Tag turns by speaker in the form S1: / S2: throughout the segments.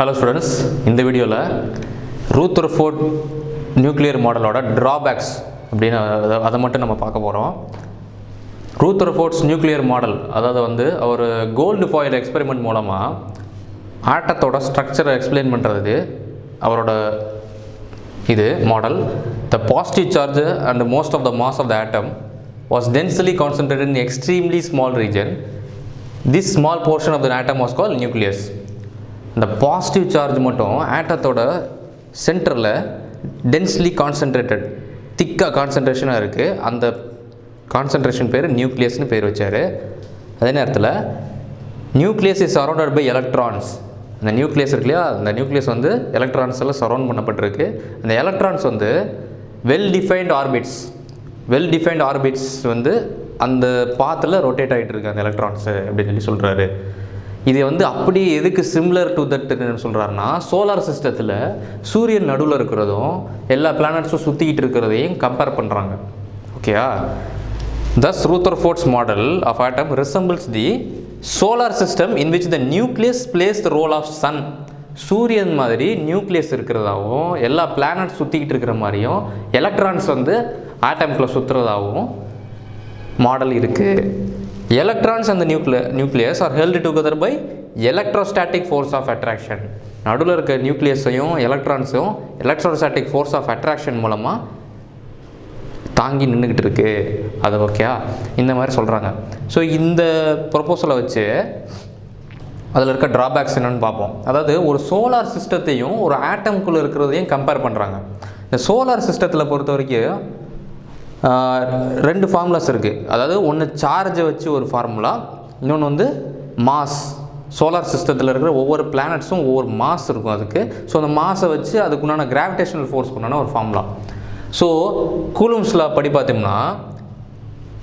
S1: Hello students, in the video Rutherford nuclear model drawbacks அப்படினா அத மட்டும் நம்ம பார்க்க போறோம். Rutherford's nuclear model அதாவது வந்து ஒரு கோல்ட் ஃபாயில் எக்ஸ்பெரிமெண்ட் மூலமா ஆட்டத்தோட ஸ்ட்ரக்சரை எக்ஸ்பிளைன் பண்றது அவரோட இது model. The positive charge and most of the mass of the atom was densely concentrated in extremely small region. This small portion of the atom was called nucleus. The positive charge மட்டும் ஆட்டத்தோட சென்டரில் densely concentrated திக்காக கான்சன்ட்ரேஷனாக இருக்குது. அந்த concentration பேர் நியூக்ளியஸ்னு பேர் வச்சார். அதே நேரத்தில் nucleus is surrounded by electrons. அந்த நியூக்ளியஸ் இருக்கு இல்லையா, அந்த நியூக்ளியஸ் வந்து எலக்ட்ரான்ஸ் எல்லாம் சரௌண்ட் பண்ணப்பட்டிருக்கு. அந்த எலக்ட்ரான்ஸ் வந்து வெல் டிஃபைன்ட் ஆர்பிட்ஸ் வந்து அந்த பாத்தில் ரொட்டேட் ஆகிட்டு இருக்கு அந்த எலக்ட்ரான்ஸு அப்படின்னு சொல்கிறாரு. இது வந்து அப்படி எதுக்கு சிமிலர் டு தட் சொல்கிறாருன்னா, சோலார் சிஸ்டத்தில் சூரியன் நடுவில் இருக்கிறதும் எல்லா பிளானட்ஸும் சுற்றிக்கிட்டு இருக்கிறதையும் கம்பேர் பண்ணுறாங்க. ஓகேயா? Thus Rutherford's model of atom resembles the solar system in which the nucleus plays the role of sun. சூரியன் மாதிரி நியூக்ளியஸ் இருக்கிறதாகவும் எல்லா பிளானட்ஸ் சுற்றிக்கிட்டு இருக்கிற மாதிரியும் எலக்ட்ரான்ஸ் வந்து ஆட்டம்குள்ளே சுற்றுறதாகவும் மாடல் இருக்குது. Electrons and the nucleus are held together by electrostatic force of attraction. நடுவில் இருக்க நியூக்ளியஸையும் எலக்ட்ரான்ஸையும் எலக்ட்ரோஸ்டாட்டிக் ஃபோர்ஸ் ஆஃப் அட்ராக்ஷன் மூலமாக தாங்கி நின்றுக்கிட்டு இருக்கு. அது ஓகே, இந்த மாதிரி சொல்கிறாங்க. ஸோ இந்த ப்ரொப்போசலை வச்சு அதில் இருக்க ட்ராபேக்ஸ் என்னென்னு பார்ப்போம். அதாவது ஒரு சோலார் சிஸ்டத்தையும் ஒரு ஆட்டம்குள்ளே இருக்கிறதையும் கம்பேர் பண்ணுறாங்க. இந்த சோலார் சிஸ்டத்தில் பொறுத்த வரைக்கும் ரெண்டு ஃபார்முலாஸ் இருக்குது. அதாவது ஒன்று சார்ஜை வச்சு ஒரு ஃபார்முலா, இன்னொன்று வந்து மாஸ். சோலார் சிஸ்டத்தில் இருக்கிற ஒவ்வொரு பிளானட்ஸும் ஒவ்வொரு மாஸ் இருக்கும் அதுக்கு. ஸோ அந்த மாஸை வச்சு அதுக்குண்டான கிராவிடேஷனல் ஃபோர்ஸ்க்குண்டான ஒரு ஃபார்முலா. ஸோ கூலும்ஸில் படி பார்த்தோம்னா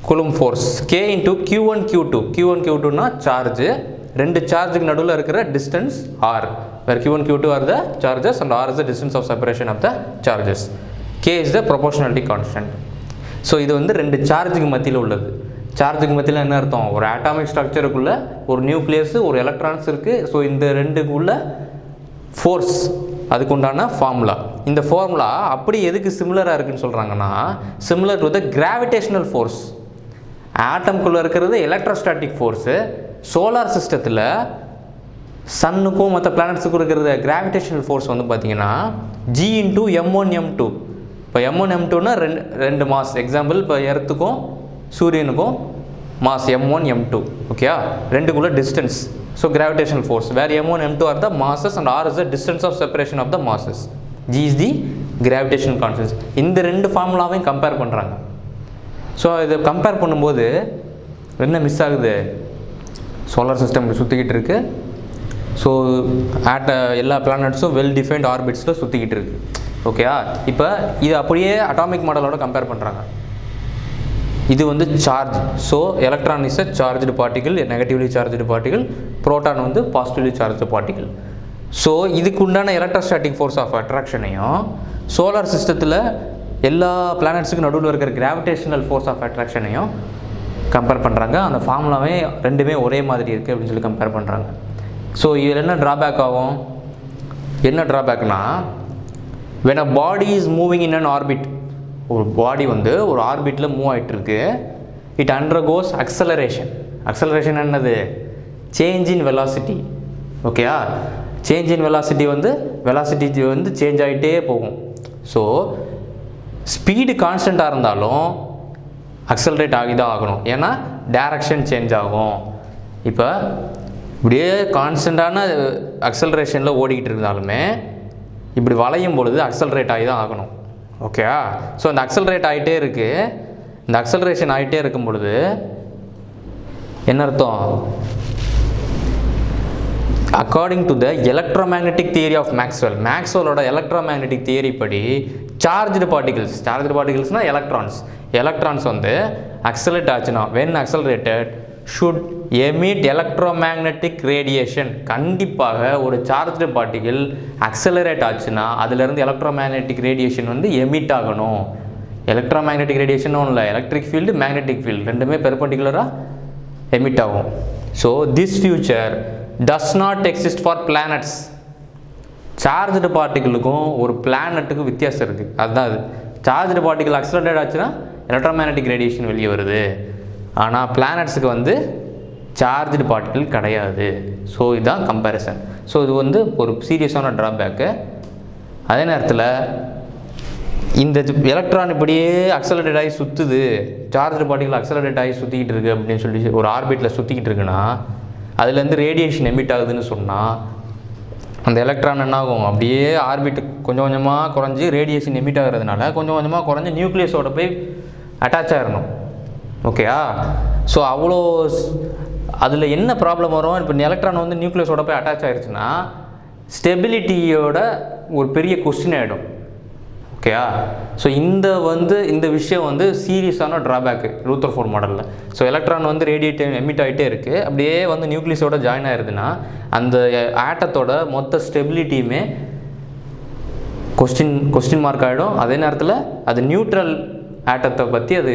S1: Coulomb force K into Q1 Q2. Q1 Q2னா சார்ஜு, ரெண்டு சார்ஜுக்கு நடுவில் இருக்கிற distance R, where Q1 Q2 are the charges and R is the distance of separation of the charges. K is the proportionality constant. So இது வந்து ரெண்டு சார்ஜுக்கு மத்தியில் உள்ளது. சார்ஜுக்கு மத்தியில் என்ன அர்த்தம்? ஒரு ஆட்டாமிக் ஸ்ட்ரக்சருக்குள்ளே ஒரு நியூக்ளியஸு ஒரு எலக்ட்ரான்ஸ் இருக்குது. ஸோ இந்த ரெண்டுக்குள்ள ஃபோர்ஸ் அதுக்கு உண்டான ஃபார்முலா. இந்த ஃபார்முலா அப்படி எதுக்கு சிமிலராக இருக்குதுன்னு சொல்கிறாங்கன்னா, similar to the gravitational force. ஆட்டம்குள்ளே இருக்கிறது எலக்ட்ரோஸ்டாட்டிக் ஃபோர்ஸு. சோலார் சிஸ்டத்தில் சன்னுக்கும் மற்ற பிளானட்ஸுக்கும் இருக்கிறது கிராவிடேஷனல் ஃபோர்ஸ் வந்து பார்த்திங்கன்னா G இன்ட்டு M1 M2. இப்போ M1 M2னா ரெண்டு மாஸ். எக்ஸாம்பிள் இப்போ எர்த்துக்கும் சூரியனுக்கும் மாஸ் M1 M2. ஓகேயா? ரெண்டுக்குள்ள distance. So gravitational force where M1 M2 are the masses and R is the distance of separation of the masses. G is the gravitational constant. இந்த ரெண்டு ஃபார்முலாவையும் compare பண்ணுறாங்க. So இதை compare பண்ணும்போது என்ன miss ஆகுது? சோலார் சிஸ்டம் சுற்றிக்கிட்டு இருக்குது. ஸோ எல்லா பிளானட்ஸும் வெல் டிஃபைன்ட் ஆர்பிட்ஸில் சுற்றிக்கிட்டு இருக்குது. ஓகேயா? இப்போ இது அப்படியே அட்டாமிக் மாடலோட கம்பேர் பண்ணுறாங்க. இது வந்து charge. So electron is a charged particle, negatively charged particle. Proton வந்து பாசிட்டிவ்லி சார்ஜ்டு பார்ட்டிகிள். ஸோ இதுக்கு உண்டான எலக்ட்ரோஸ்டாட்டிக் ஃபோர்ஸ் ஆஃப் அட்ராக்ஷனையும் சோலார் சிஸ்டத்தில் எல்லா பிளானட்ஸுக்கு நடுவில் இருக்கிற கிராவிடேஷனல் ஃபோர்ஸ் ஆஃப் அட்ராக்ஷனையும் கம்பேர் பண்ணுறாங்க. அந்த ஃபார்முலாவே ரெண்டுமே ஒரே மாதிரி இருக்குது அப்படின்னு சொல்லி கம்பேர் பண்ணுறாங்க. ஸோ இதில் என்ன ட்ராபேக் ஆகும்? என்ன ட்ராபேக்னா, when a body is moving in an orbit, ஒரு பாடி வந்து ஒரு ஆர்பிட்டில் மூவ் ஆகிட்டுருக்கு, it undergoes acceleration. அக்சலரேஷன் என்னது? Change in velocity. ஓகேயா? சேஞ்ச் இன் வெலாசிட்டி வந்து சேஞ்ச் ஆகிட்டே போகும். ஸோ ஸ்பீடு கான்ஸ்டண்ட்டாக இருந்தாலும் அக்சலரேட் ஆகி தான் ஆகணும். ஏன்னா டைரக்ஷன் சேஞ்ச் ஆகும். இப்போ இப்படியே கான்ஸ்டண்ட்டான அக்சலரேஷனில் ஓடிக்கிட்டு இருந்தாலுமே இப்படி வளையும் பொழுது அக்சலரேட் ஆகி தான் ஆகணும். ஓகேயா? ஸோ இந்த அக்சலரேட் ஆகிட்டே இருக்குது. இந்த அக்சலரேஷன் ஆகிட்டே இருக்கும் பொழுது என்ன அர்த்தம்? According to the electromagnetic theory of மேக்ஸ்வெல்லோட எலக்ட்ரோமேக்னெட்டிக் தியரி படி சார்ஜ்டு பார்ட்டிகிள்ஸ்னால் எலக்ட்ரான்ஸ் வந்து அக்சலரேட் ஆச்சுன்னா when accelerated should emit electromagnetic radiation. கண்டிப்பாக ஒரு சார்ஜ்டு பார்ட்டிகிள் அக்சலரேட் ஆச்சுன்னா அதிலிருந்து எலக்ட்ரோமேக்னெட்டிக் ரேடியேஷன் வந்து எமிட் ஆகணும். எலக்ட்ரோமேக்னெட்டிக் ரேடியேஷன் ஒன்றும் இல்லை, எலக்ட்ரிக் ஃபீல்டு மேக்னெட்டிக் ஃபீல்டு ரெண்டுமே பெர்பெண்டிகுலராக எமிட் ஆகும். So this feature does not exist for planets. Charged பார்ட்டிகளுக்கும் ஒரு பிளானட்டுக்கும் வித்தியாசம் இருக்குது. அதுதான் அது. சார்ஜ்டு பார்ட்டிகள் அக்ஸலரேட் ஆச்சுன்னா எலக்ட்ரோமேக்னெட்டிக் ரேடியேஷன் வெளியே வருது. ஆனால் பிளானட்ஸுக்கு வந்து சார்ஜ்டு பார்ட்டிகள் கிடையாது. ஸோ இதுதான் கம்பேரிசன். ஸோ இது வந்து ஒரு சீரியஸான ட்ராபேக்கு. அதே நேரத்தில் இந்த எலக்ட்ரான் இப்படியே அக்ஸலரேட் ஆகி சுற்றுது, சார்ஜ்டு பார்ட்டிகள் அக்ஸலரேட் ஆகி சுற்றிக்கிட்டு இருக்குது அப்படின்னு சொல்லி ஒரு ஆர்பிட்டில் சுற்றிக்கிட்டு இருக்குன்னா அதுலேருந்து ரேடியேஷன் எமிட் ஆகுதுன்னு சொன்னால் அந்த எலக்ட்ரான் என்ன ஆகும், அப்படியே ஆர்பிட் கொஞ்சம் கொஞ்சமாக குறைஞ்சி ரேடியேஷன் எமிட் ஆகிறதுனால கொஞ்சம் கொஞ்சமாக குறைஞ்சி நியூக்ளியஸோட போய் அட்டாச் ஆகிடணும். ஓகேயா? ஸோ அவ்வளோ அதில் என்ன ப்ராப்ளம் வரும், இப்போ எலக்ட்ரான் வந்து நியூக்ளியஸோட போய் அட்டாச் ஆகிடுச்சுன்னா ஸ்டெபிலிட்டியோட ஒரு பெரிய கொஸ்டின் ஆகிடும். ஓகேயா? ஸோ இந்த விஷயம் வந்து சீரியஸான ட்ராபேக்கு ரூதர்ஃபோர்ட் மாடலில். ஸோ எலக்ட்ரான் வந்து ரேடியேட் எமிட் ஆகிட்டே இருக்குது, அப்படியே வந்து நியூக்ளியஸோட ஜாயின் ஆகிருதுன்னா அந்த ஆட்டத்தோட மொத்த ஸ்டெபிலிட்டியுமே கொஸ்டின் மார்க் ஆகிடும். அதே நேரத்தில் அது நியூட்ரல் ஆட்டத்தை பற்றி அது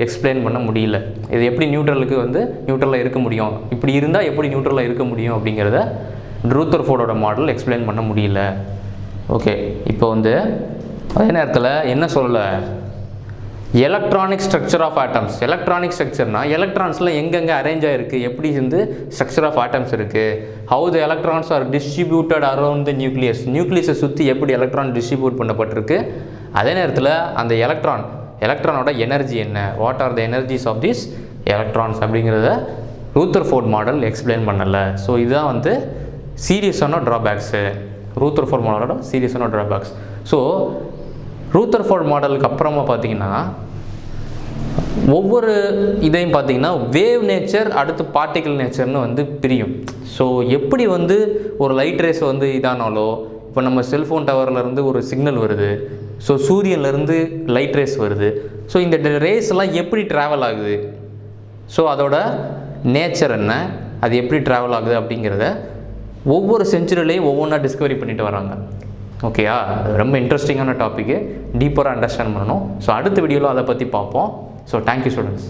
S1: எக்ஸ்பிளைன் பண்ண முடியல. இது எப்படி நியூட்ரலில் இருக்க முடியும், இப்படி இருந்தால் எப்படி நியூட்ரலில் இருக்க முடியும் அப்படிங்கிறத ரூதர்ஃபோர்டோட மாடல் எக்ஸ்பிளைன் பண்ண முடியல. ஓகே, இப்போ வந்து அதே நேரத்தில் என்ன சொல்லலை, electronic structure of atoms. Electronic ஸ்ட்ரக்சர்னால் எலக்ட்ரான்ஸில் எங்கெங்கே அரேஞ்ச் ஆகிருக்கு, எப்படி வந்து ஸ்ட்ரக்சர் ஆஃப் ஆட்டம்ஸ் இருக்குது, how the electrons are distributed around the நியூக்ளியஸை சுற்றி எப்படி எலக்ட்ரான் டிஸ்ட்ரிபியூட் பண்ணப்பட்டிருக்கு. அதே நேரத்தில் அந்த எலக்ட்ரானோட எனர்ஜி என்ன, what are the energies of this electrons அப்படிங்கிறத ரூதர்ஃபோர்ட் மாடல் எக்ஸ்பிளைன் பண்ணலை. ஸோ இதுதான் வந்து சீரியஸான ட்ராபேக்ஸு, ரூதர்ஃபோர்ட் மாடலோட சீரியஸான ட்ராபேக்ஸ். ஸோ ரூதர்ஃபோர்ட் மாடலுக்கு அப்புறமா பார்த்தீங்கன்னா ஒவ்வொரு இதையும் பார்த்தீங்கன்னா வேவ் நேச்சர் அடுத்து பார்ட்டிக்கல் நேச்சர்னு வந்து பிரியும். ஸோ எப்படி வந்து ஒரு லைட் ரேஸ் வந்து இதானாலோ, இப்போ நம்ம செல்ஃபோன் டவர்லேருந்து ஒரு சிக்னல் வருது, ஸோ சூரியன்லேருந்து லைட் ரேஸ் வருது, ஸோ இந்த ரேஸ்லாம் எப்படி ட்ராவல் ஆகுது, ஸோ அதோட நேச்சர் என்ன, அது எப்படி ட்ராவல் ஆகுது அப்படிங்கிறத ஒவ்வொரு செஞ்சுரிலையும் ஒவ்வொன்றா டிஸ்கவரி பண்ணிட்டு வராங்க. ஓகேயா? ரொம்ப இன்ட்ரெஸ்டிங்கான டாப்பிக்கு, டீப்பராக அண்டர்ஸ்டாண்ட் பண்ணணும். ஸோ அடுத்த வீடியோவில் அதை பற்றி பார்ப்போம். So thank you students.